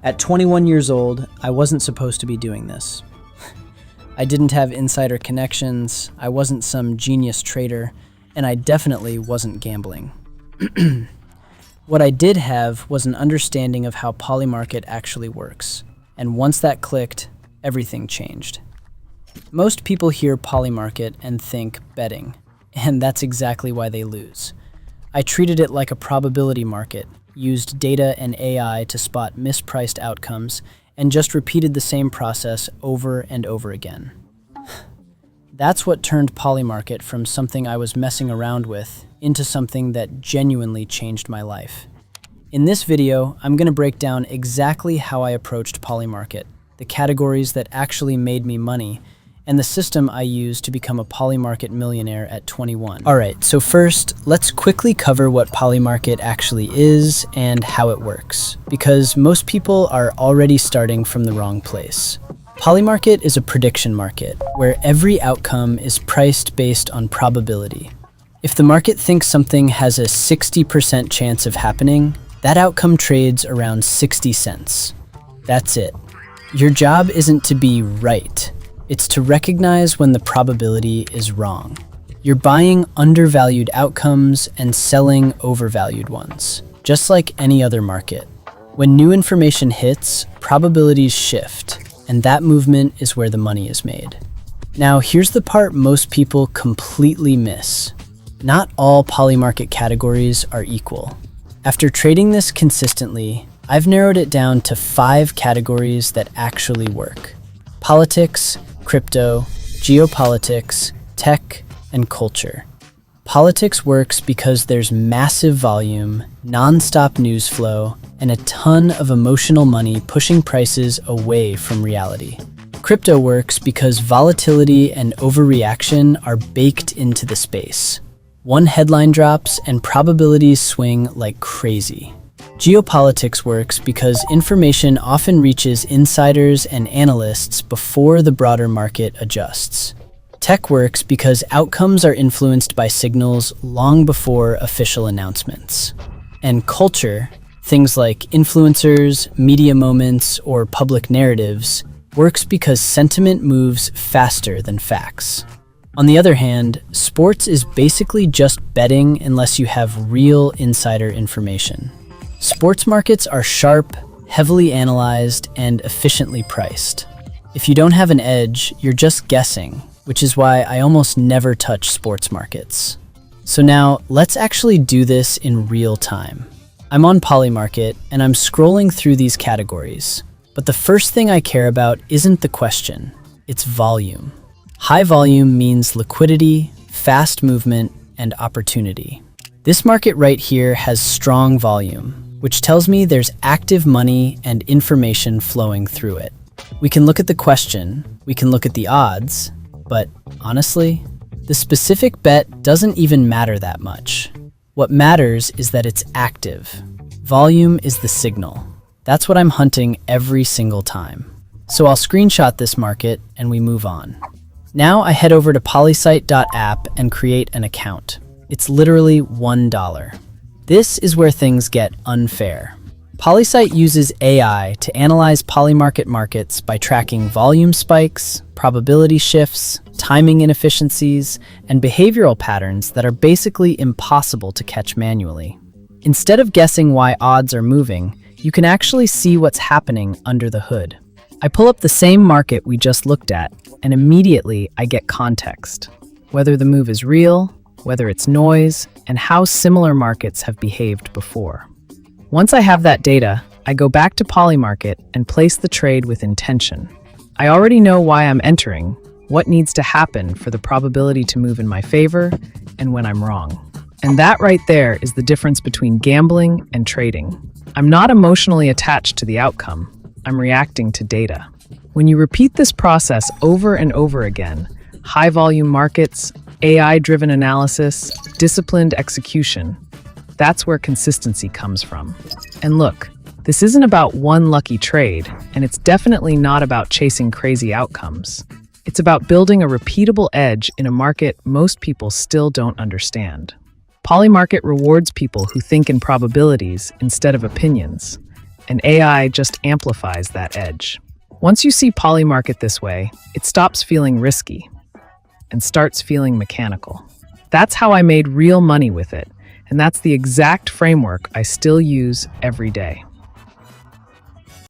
At 21 years old, I wasn't supposed to be doing this. I didn't have insider connections, I wasn't some genius trader, and I definitely wasn't gambling. What I did have was an understanding of how PolyMarket actually works, and once that clicked, everything changed. Most people hear PolyMarket and think betting, and that's exactly why they lose. I treated it like a probability market, used data and AI to spot mispriced outcomes, and just repeated the same process over and over again. That's what turned PolyMarket from something I was messing around with into something that genuinely changed my life. In this video, I'm going to break down exactly how I approached PolyMarket, the categories that actually made me money, and the system I used to become a PolyMarket millionaire at 21. Alright, so first, let's quickly cover what PolyMarket actually is and how it works, because most people are already starting from the wrong place. PolyMarket is a prediction market, where every outcome is priced based on probability. If the market thinks something has a 60% chance of happening, that outcome trades around 60 cents. That's it. Your job isn't to be right. It's to recognize when the probability is wrong. You're buying undervalued outcomes and selling overvalued ones, just like any other market. When new information hits, probabilities shift, and that movement is where the money is made. Now, here's the part most people completely miss. Not all PolyMarket categories are equal. After trading this consistently, I've narrowed it down to 5 categories that actually work: politics, crypto, geopolitics, tech, and culture. Politics works because there's massive volume, non-stop news flow, and a ton of emotional money pushing prices away from reality. Crypto works because volatility and overreaction are baked into the space. One headline drops and probabilities swing like crazy. Geopolitics works because information often reaches insiders and analysts before the broader market adjusts. Tech works because outcomes are influenced by signals long before official announcements. And culture, things like influencers, media moments, or public narratives, works because sentiment moves faster than facts. On the other hand, sports is basically just betting unless you have real insider information. Sports markets are sharp, heavily analyzed, and efficiently priced. If you don't have an edge, you're just guessing, which is why I almost never touch sports markets. So now, let's actually do this in real time. I'm on PolyMarket, and I'm scrolling through these categories. But the first thing I care about isn't the question, it's volume. High volume means liquidity, fast movement, and opportunity. This market right here has strong volume, which tells me there's active money and information flowing through it. We can look at the question, we can look at the odds, but honestly, the specific bet doesn't even matter that much. What matters is that it's active. Volume is the signal. That's what I'm hunting every single time. So I'll screenshot this market and we move on. Now I head over to Polysight.app and create an account. It's literally $1. This is where things get unfair. Polysight uses AI to analyze PolyMarket markets by tracking volume spikes, probability shifts, timing inefficiencies, and behavioral patterns that are basically impossible to catch manually. Instead of guessing why odds are moving, you can actually see what's happening under the hood. I pull up the same market we just looked at, and immediately I get context. Whether the move is real, whether it's noise, and how similar markets have behaved before. Once I have that data, I go back to PolyMarket and place the trade with intention. I already know why I'm entering, what needs to happen for the probability to move in my favor, and when I'm wrong. And that right there is the difference between gambling and trading. I'm not emotionally attached to the outcome. I'm reacting to data. When you repeat this process over and over again, high-volume markets, AI-driven analysis, disciplined execution, that's where consistency comes from. And look, this isn't about one lucky trade, and it's definitely not about chasing crazy outcomes. It's about building a repeatable edge in a market most people still don't understand. PolyMarket rewards people who think in probabilities instead of opinions. and AI just amplifies that edge. Once you see PolyMarket this way, it stops feeling risky and starts feeling mechanical. That's how I made real money with it, and that's the exact framework I still use every day.